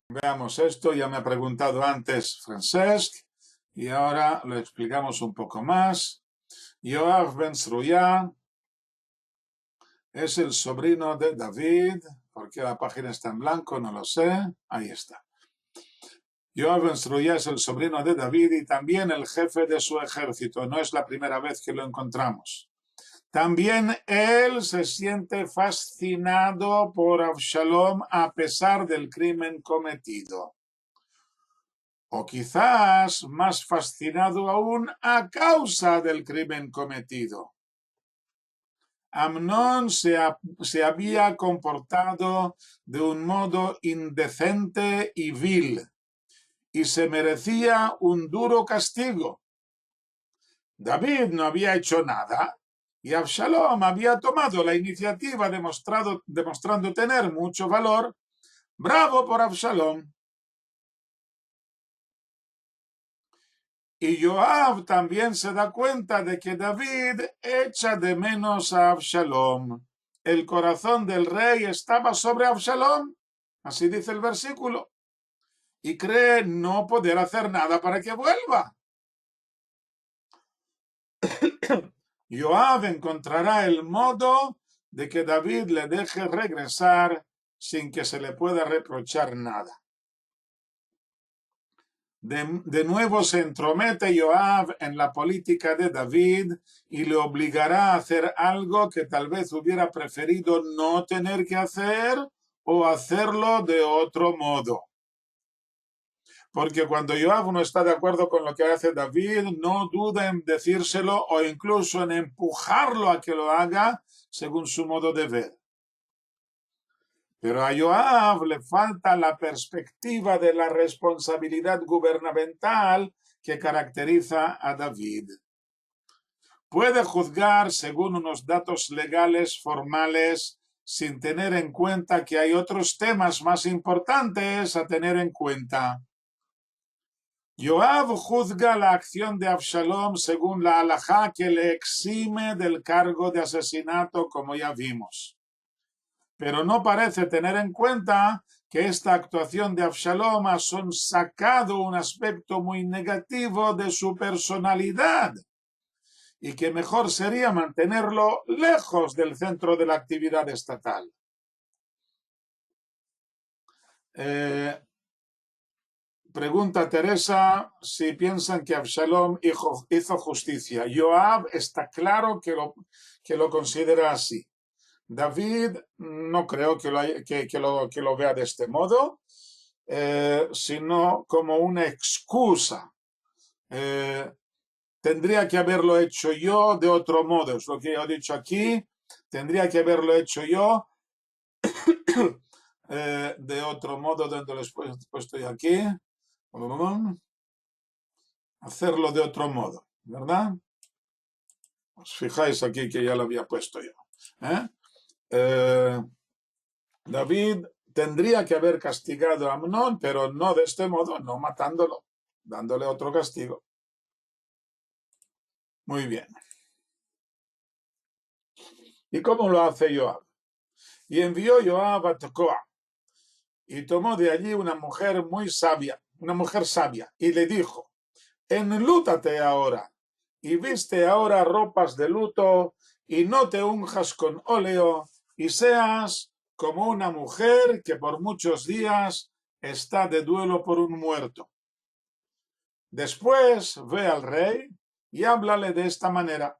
Veamos esto, ya me ha preguntado antes Francesc y ahora lo explicamos un poco más. Joab ben Zruya es el sobrino de David, porque la página está en blanco, no lo sé, ahí está. Joab ben Zruya es el sobrino de David y también el jefe de su ejército, no es la primera vez que lo encontramos. También él se siente fascinado por Absalom a pesar del crimen cometido. O quizás más fascinado aún a causa del crimen cometido. Amnón se había comportado de un modo indecente y vil y se merecía un duro castigo. David no había hecho nada y Absalom había tomado la iniciativa demostrando tener mucho valor. ¡Bravo por Absalom! Y Joab también se da cuenta de que David echa de menos a Absalom. El corazón del rey estaba sobre Absalom, así dice el versículo, y cree no poder hacer nada para que vuelva. Joab encontrará el modo de que David le deje regresar sin que se le pueda reprochar nada. De nuevo se entromete Joab en la política de David y le obligará a hacer algo que tal vez hubiera preferido no tener que hacer o hacerlo de otro modo. Porque cuando Joab no está de acuerdo con lo que hace David, no duda en decírselo o incluso en empujarlo a que lo haga según su modo de ver. Pero a Joab le falta la perspectiva de la responsabilidad gubernamental que caracteriza a David. Puede juzgar según unos datos legales formales sin tener en cuenta que hay otros temas más importantes a tener en cuenta. Joab juzga la acción de Absalom según la halajá que le exime del cargo de asesinato, como ya vimos. Pero no parece tener en cuenta que esta actuación de Absalom ha sacado un aspecto muy negativo de su personalidad y que mejor sería mantenerlo lejos del centro de la actividad estatal. Pregunta Teresa si piensan que Absalom hizo justicia. Joab está claro que lo considera así. David no creo que lo vea de este modo, sino como una excusa. Tendría que haberlo hecho yo de otro modo, es lo que he dicho aquí, tendría que haberlo hecho yo de otro modo, donde lo he puesto yo aquí, hacerlo de otro modo, ¿verdad? Os fijáis aquí que ya lo había puesto yo. David tendría que haber castigado a Amnón, pero no de este modo, no matándolo, dándole otro castigo. Muy bien. ¿Y cómo lo hace Joab? Y envió Joab a Tecoa y tomó de allí una mujer muy sabia, y le dijo: enlútate ahora y viste ahora ropas de luto y no te unjas con óleo y seas como una mujer que por muchos días está de duelo por un muerto. Después ve al rey y háblale de esta manera.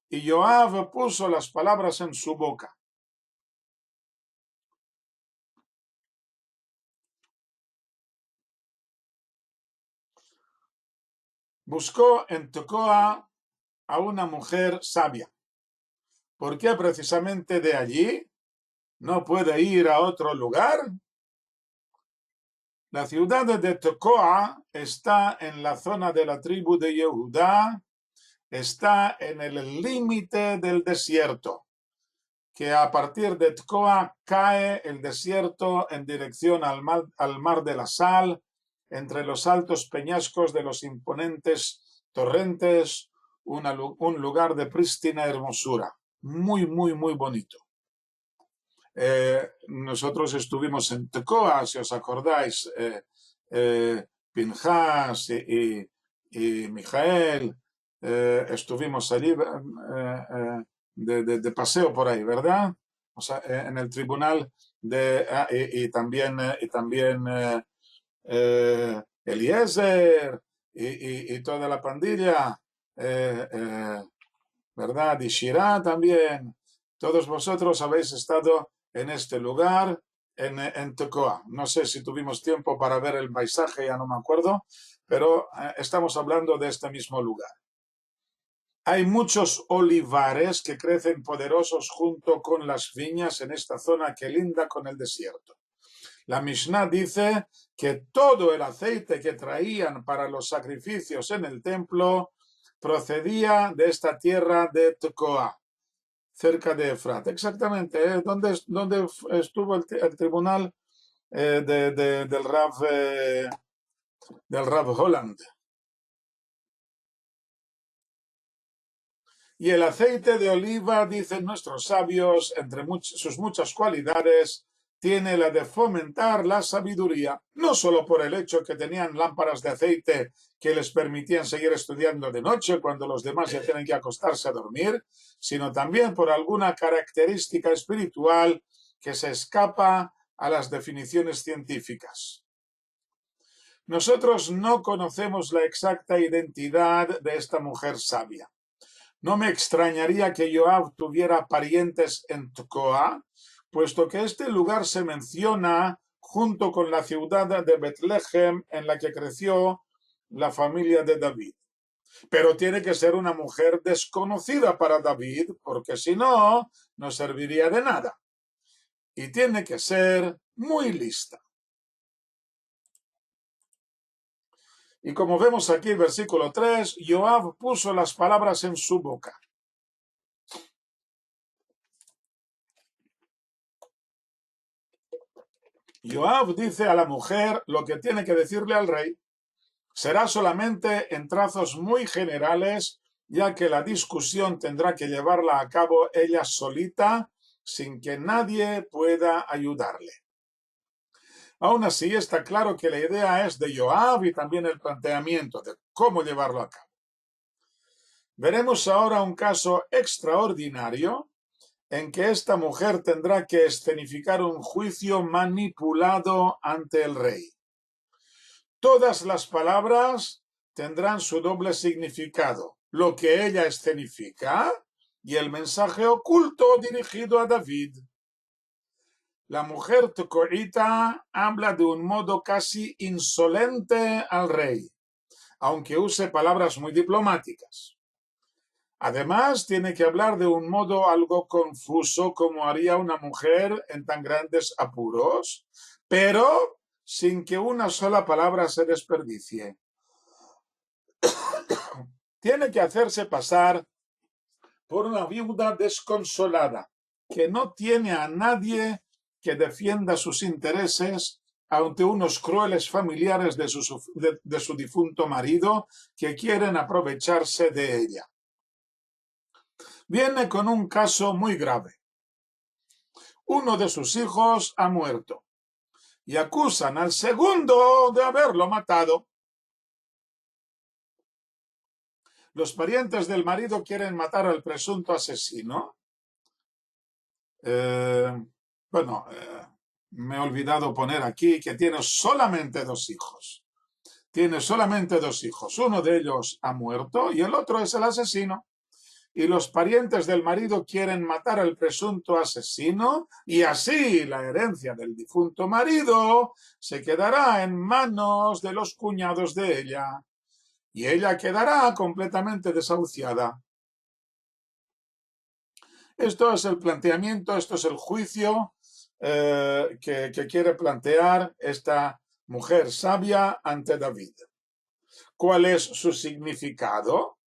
Y Joab puso las palabras en su boca. buscó en Tecoa a una mujer sabia. ¿Por qué precisamente de allí? ¿No puede ir a otro lugar? La ciudad de Tecoa está en la zona de la tribu de Yehudá, está en el límite del desierto, que a partir de Tecoa cae el desierto en dirección al mar de la Sal, entre los altos peñascos de los imponentes torrentes, un lugar de prístina hermosura, muy, muy, muy bonito. Nosotros estuvimos en Tecoa, si os acordáis, Pinchas y Mijael, estuvimos allí de paseo por ahí, ¿verdad? O sea, en el tribunal y también Eliezer y toda la pandilla, ¿verdad? Y Shirá también. Todos vosotros habéis estado en este lugar, en Tecoa. No sé si tuvimos tiempo para ver el paisaje, ya no me acuerdo, pero estamos hablando de este mismo lugar. Hay muchos olivares que crecen poderosos junto con las viñas en esta zona que linda con el desierto. La Mishnah dice que todo el aceite que traían para los sacrificios en el templo procedía de esta tierra de Tecoa, cerca de Efrat. Exactamente, donde estuvo el tribunal del Rav Holland. Y el aceite de oliva, dicen nuestros sabios, entre sus muchas cualidades, tiene la de fomentar la sabiduría, no solo por el hecho que tenían lámparas de aceite que les permitían seguir estudiando de noche cuando los demás ya tienen que acostarse a dormir, sino también por alguna característica espiritual que se escapa a las definiciones científicas. Nosotros no conocemos la exacta identidad de esta mujer sabia. No me extrañaría que Joab tuviera parientes en Tecoa, puesto que este lugar se menciona junto con la ciudad de Betlehem en la que creció la familia de David. Pero tiene que ser una mujer desconocida para David, porque si no, no serviría de nada. Y tiene que ser muy lista. Y como vemos aquí, versículo 3, Joab puso las palabras en su boca. Joab dice a la mujer lo que tiene que decirle al rey. Será solamente en trazos muy generales, ya que la discusión tendrá que llevarla a cabo ella solita, sin que nadie pueda ayudarle. Aún así, está claro que la idea es de Joab y también el planteamiento de cómo llevarlo a cabo. Veremos ahora un caso extraordinario en que esta mujer tendrá que escenificar un juicio manipulado ante el rey. Todas las palabras tendrán su doble significado, lo que ella escenifica y el mensaje oculto dirigido a David. La mujer tecoita habla de un modo casi insolente al rey, aunque use palabras muy diplomáticas. Además, tiene que hablar de un modo algo confuso, como haría una mujer en tan grandes apuros, pero sin que una sola palabra se desperdicie. Tiene que hacerse pasar por una viuda desconsolada, que no tiene a nadie que defienda sus intereses ante unos crueles familiares de su difunto marido que quieren aprovecharse de ella. Viene con un caso muy grave. Uno de sus hijos ha muerto y acusan al segundo de haberlo matado. Los parientes del marido quieren matar al presunto asesino. Me he olvidado poner aquí que tiene solamente dos hijos. Tiene solamente dos hijos. Uno de ellos ha muerto y el otro es el asesino. Y los parientes del marido quieren matar al presunto asesino y así la herencia del difunto marido se quedará en manos de los cuñados de ella. y ella quedará completamente desahuciada. Esto es el planteamiento, esto es el juicio que quiere plantear esta mujer sabia ante David. ¿Cuál es su significado?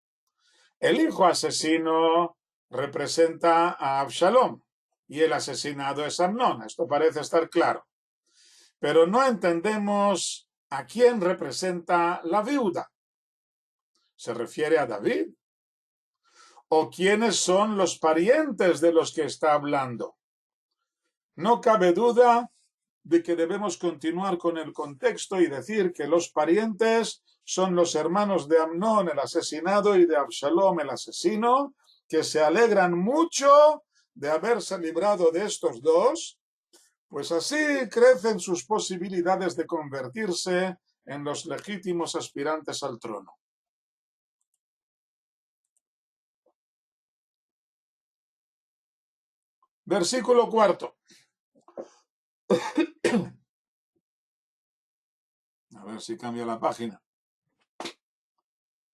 El hijo asesino representa a Absalom y el asesinado es Amnón. Esto parece estar claro. Pero no entendemos a quién representa la viuda. ¿Se refiere a David? ¿O quiénes son los parientes de los que está hablando? No cabe duda de que debemos continuar con el contexto y decir que los parientes son los hermanos de Amnón, el asesinado, y de Absalom, el asesino, que se alegran mucho de haberse librado de estos dos, pues así crecen sus posibilidades de convertirse en los legítimos aspirantes al trono. Versículo 4. A ver si cambia la página.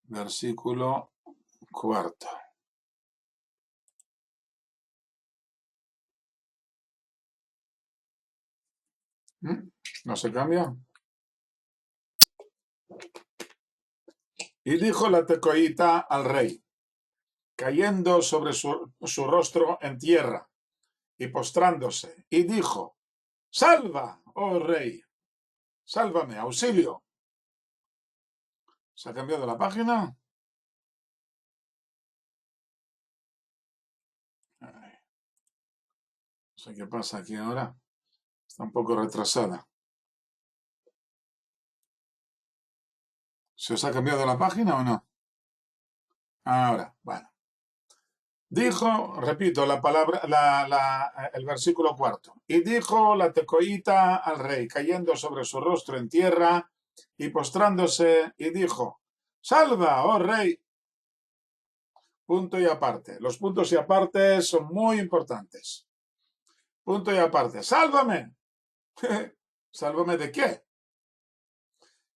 Versículo 4. ¿No se cambia? Y dijo la tecoita al rey, cayendo sobre su rostro en tierra y postrándose, y dijo, salva, oh rey, sálvame, auxilio. ¿Se ha cambiado la página? No sé qué pasa aquí ahora. Está un poco retrasada. ¿Se os ha cambiado la página o no? Ahora, bueno. Dijo, repito, la palabra, el versículo 4. Y dijo la tecoita al rey, cayendo sobre su rostro en tierra y postrándose, y dijo, salva, oh rey. Punto y aparte. Los puntos y aparte son muy importantes. Punto y aparte. Sálvame. ¿Sálvame de qué?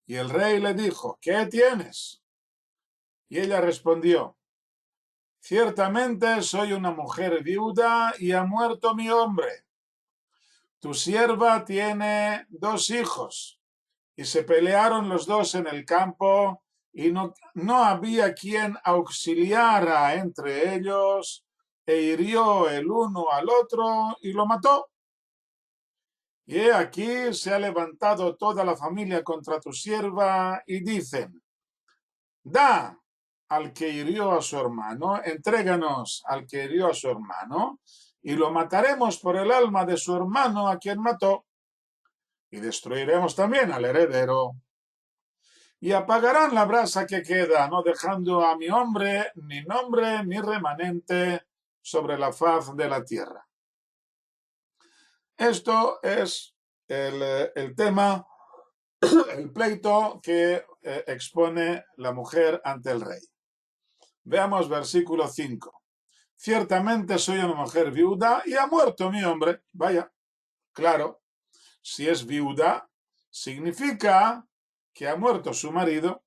Y el rey le dijo, ¿qué tienes? Y ella respondió, ciertamente soy una mujer viuda y ha muerto mi hombre. Tu sierva tiene 2 hijos y se pelearon los dos en el campo y no había quien auxiliara entre ellos e hirió el uno al otro y lo mató. Y he aquí se ha levantado toda la familia contra tu sierva y dicen, da al que hirió a su hermano, entréganos al que hirió a su hermano y lo mataremos por el alma de su hermano a quien mató y destruiremos también al heredero. Y apagarán la brasa que queda, no dejando a mi hombre ni nombre ni remanente sobre la faz de la tierra. Esto es el tema, el pleito que expone la mujer ante el rey. Veamos versículo 5. Ciertamente soy una mujer viuda y ha muerto mi hombre. Vaya, claro, si es viuda, significa que ha muerto su marido.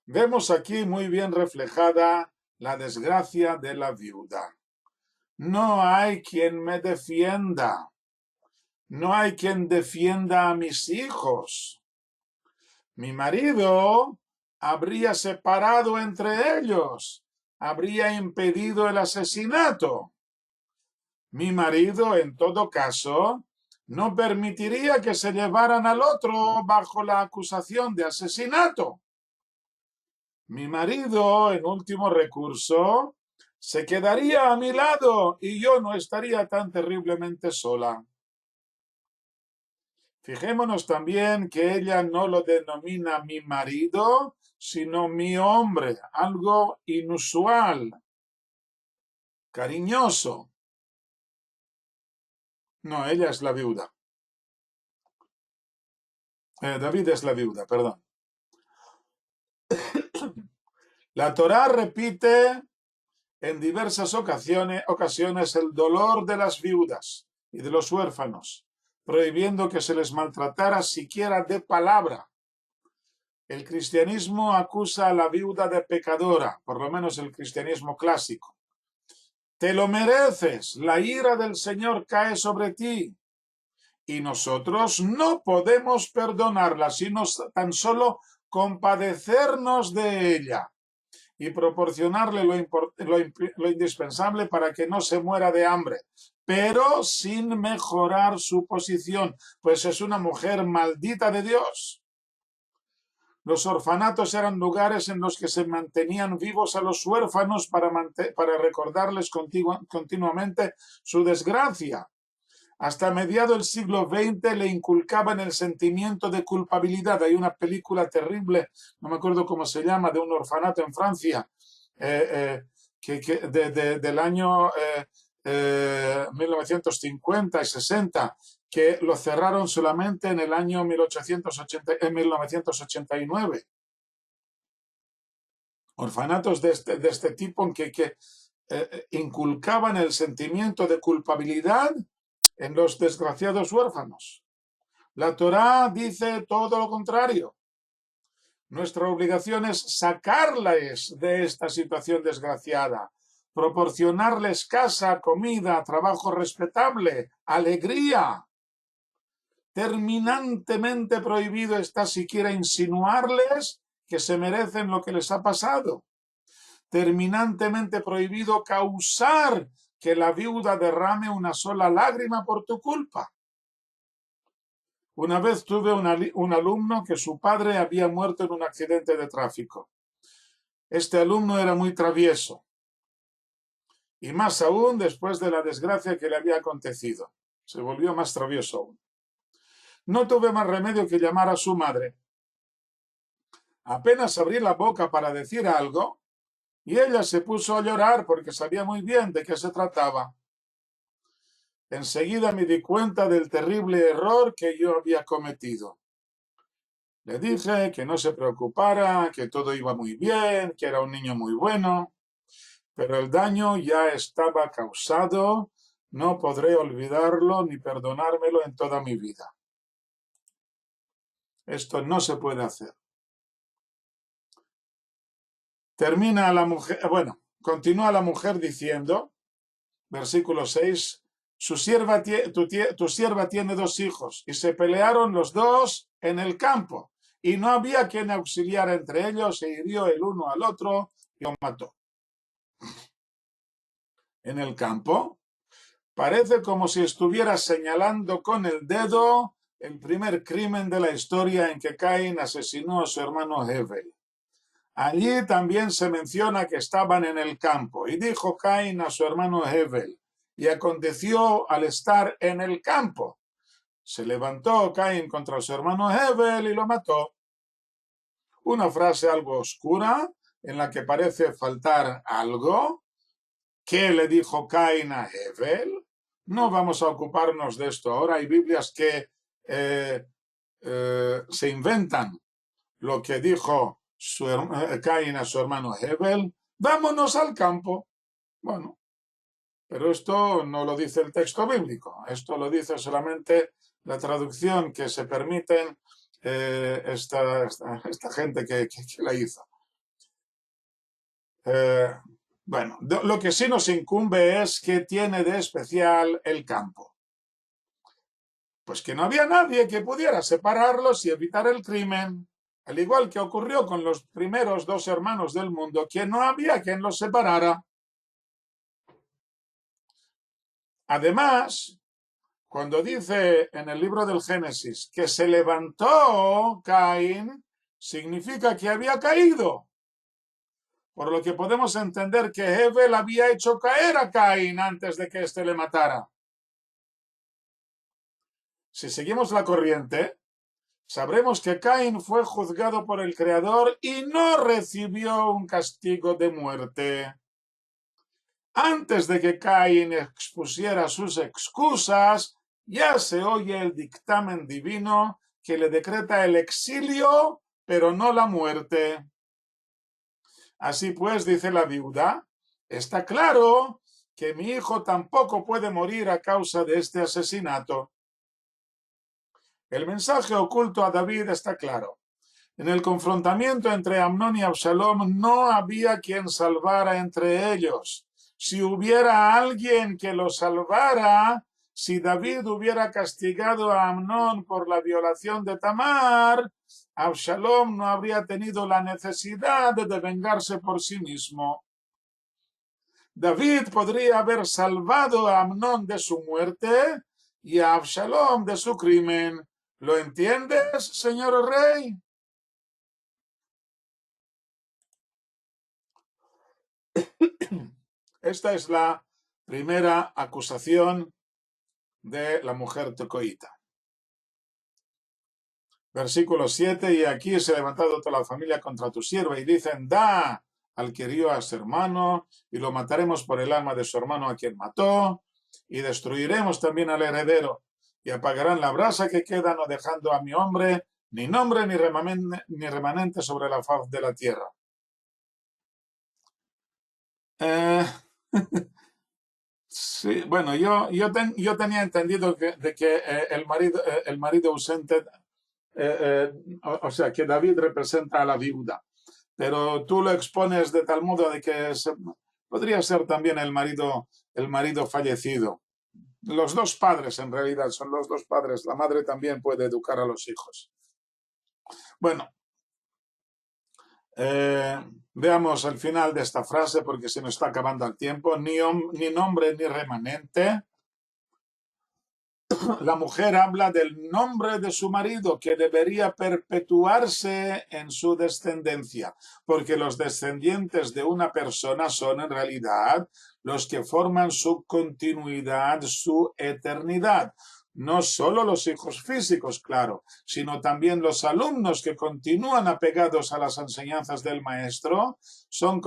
Vemos aquí muy bien reflejada la desgracia de la viuda. No hay quien me defienda. No hay quien defienda a mis hijos. Mi marido habría separado entre ellos, habría impedido el asesinato. Mi marido, en todo caso, no permitiría que se llevaran al otro bajo la acusación de asesinato. Mi marido, en último recurso, se quedaría a mi lado y yo no estaría tan terriblemente sola. Fijémonos también que ella no lo denomina mi marido, sino mi hombre, algo inusual, cariñoso. No, ella es la viuda. David es la viuda, perdón. La Torá repite en diversas ocasiones el dolor de las viudas y de los huérfanos, prohibiendo que se les maltratara siquiera de palabra. El cristianismo acusa a la viuda de pecadora, por lo menos el cristianismo clásico. Te lo mereces, la ira del Señor cae sobre ti. Y nosotros no podemos perdonarla, sino tan solo compadecernos de ella y proporcionarle lo indispensable para que no se muera de hambre, pero sin mejorar su posición, pues es una mujer maldita de Dios. Los orfanatos eran lugares en los que se mantenían vivos a los huérfanos para recordarles continuamente su desgracia. Hasta mediado del siglo XX le inculcaban el sentimiento de culpabilidad. Hay una película terrible, no me acuerdo cómo se llama, de un orfanato en Francia, del año 1950 y 60, que lo cerraron solamente en el año 1989. Orfanatos de este tipo en que inculcaban el sentimiento de culpabilidad en los desgraciados huérfanos. La Torá dice todo lo contrario. Nuestra obligación es sacarles de esta situación desgraciada, proporcionarles casa, comida, trabajo respetable, alegría. Terminantemente prohibido está siquiera insinuarles que se merecen lo que les ha pasado. Terminantemente prohibido causar que la viuda derrame una sola lágrima por tu culpa. Una vez tuve un alumno que su padre había muerto en un accidente de tráfico. Este alumno era muy travieso, y más aún después de la desgracia que le había acontecido. Se volvió más travieso aún. No tuve más remedio que llamar a su madre. Apenas abrí la boca para decir algo, y ella se puso a llorar porque sabía muy bien de qué se trataba. Enseguida me di cuenta del terrible error que yo había cometido. Le dije que no se preocupara, que todo iba muy bien, que era un niño muy bueno, pero el daño ya estaba causado, no podré olvidarlo ni perdonármelo en toda mi vida. Esto no se puede hacer. Continúa la mujer diciendo, versículo 6, tu sierva tiene 2 hijos, y se pelearon los 2 en el campo, y no había quien auxiliara entre ellos, se hirió el uno al otro y lo mató. En el campo, parece como si estuviera señalando con el dedo el primer crimen de la historia en que Caín asesinó a su hermano Hevel. Allí también se menciona que estaban en el campo, y dijo Caín a su hermano Hevel, y aconteció al estar en el campo. Se levantó Caín contra su hermano Hevel y lo mató. Una frase algo oscura, en la que parece faltar algo. ¿Qué le dijo Caín a Hevel? No vamos a ocuparnos de esto ahora. Hay Biblias que se inventan lo que dijo Caín a su hermano Hevel. Vámonos al campo. Bueno, pero esto no lo dice el texto bíblico. Esto lo dice solamente la traducción que se permiten esta gente que la hizo. Bueno, lo que sí nos incumbe es qué tiene de especial el campo. Pues que no había nadie que pudiera separarlos y evitar el crimen, al igual que ocurrió con los primeros 2 hermanos del mundo, que no había quien los separara. Además, cuando dice en el libro del Génesis que se levantó Caín, significa que había caído. Por lo que podemos entender que Hevel había hecho caer a Caín antes de que éste le matara. Si seguimos la corriente, sabremos que Caín fue juzgado por el Creador y no recibió un castigo de muerte. Antes de que Caín expusiera sus excusas, ya se oye el dictamen divino que le decreta el exilio, pero no la muerte. Así pues, dice la viuda, está claro que mi hijo tampoco puede morir a causa de este asesinato. El mensaje oculto a David está claro. En el confrontamiento entre Amnón y Absalom no había quien salvara entre ellos. Si hubiera alguien que lo salvara, si David hubiera castigado a Amnón por la violación de Tamar, Absalom no habría tenido la necesidad de vengarse por sí mismo. David podría haber salvado a Amnón de su muerte y a Absalom de su crimen. ¿Lo entiendes, señor rey? Esta es la primera acusación de la mujer tecoita. Versículo 7, y aquí se ha levantado toda la familia contra tu sierva, y dicen, da al que hirió a su hermano, y lo mataremos por el alma de su hermano a quien mató, y destruiremos también al heredero, y apagarán la brasa que queda, no dejando a mi hombre ni nombre ni remanente sobre la faz de la tierra. Sí, bueno, yo tenía entendido de que el marido ausente, o sea, que David representa a la viuda, pero tú lo expones de tal modo de que podría ser también el marido fallecido. Los dos padres, en realidad, son los dos padres. La madre también puede educar a los hijos. Bueno, veamos el final de esta frase porque se nos está acabando el tiempo. Ni nombre ni remanente. La mujer habla del nombre de su marido que debería perpetuarse en su descendencia, porque los descendientes de una persona son en realidad los que forman su continuidad, su eternidad. No solo los hijos físicos, claro, sino también los alumnos que continúan apegados a las enseñanzas del maestro son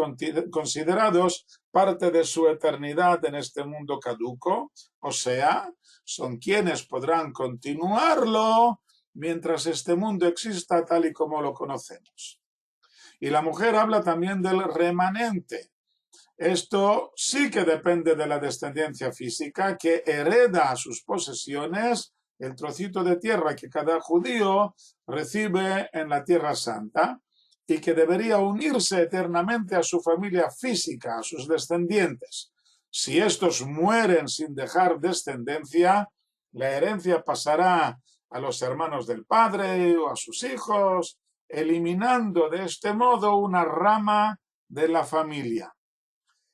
considerados parte de su eternidad en este mundo caduco, o sea, son quienes podrán continuarlo mientras este mundo exista tal y como lo conocemos. Y la mujer habla también del remanente. Esto sí que depende de la descendencia física que hereda a sus posesiones el trocito de tierra que cada judío recibe en la Tierra Santa y que debería unirse eternamente a su familia física, a sus descendientes. Si estos mueren sin dejar descendencia, la herencia pasará a los hermanos del padre o a sus hijos, eliminando de este modo una rama de la familia.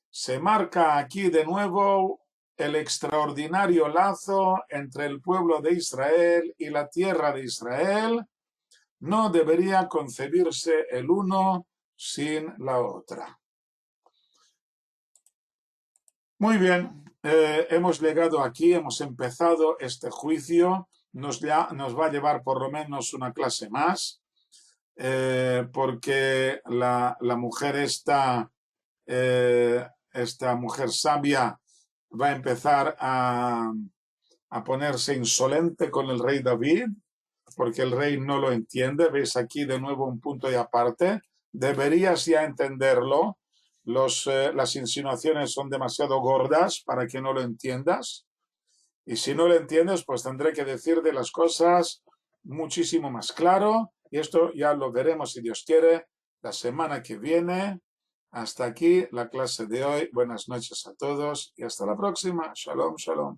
Se marca aquí de nuevo el extraordinario lazo entre el pueblo de Israel y la tierra de Israel. No debería concebirse el uno sin la otra. Muy bien, hemos llegado aquí, hemos empezado este juicio. Nos va a llevar por lo menos una clase más, porque la mujer esta mujer sabia va a empezar a ponerse insolente con el rey David, porque el rey no lo entiende. Veis aquí de nuevo un punto y aparte. Deberías ya entenderlo. Las insinuaciones son demasiado gordas para que no lo entiendas. Y si no lo entiendes, pues tendré que decirte las cosas muchísimo más claro. Y esto ya lo veremos, si Dios quiere, la semana que viene. Hasta aquí la clase de hoy. Buenas noches a todos y hasta la próxima. Shalom, shalom.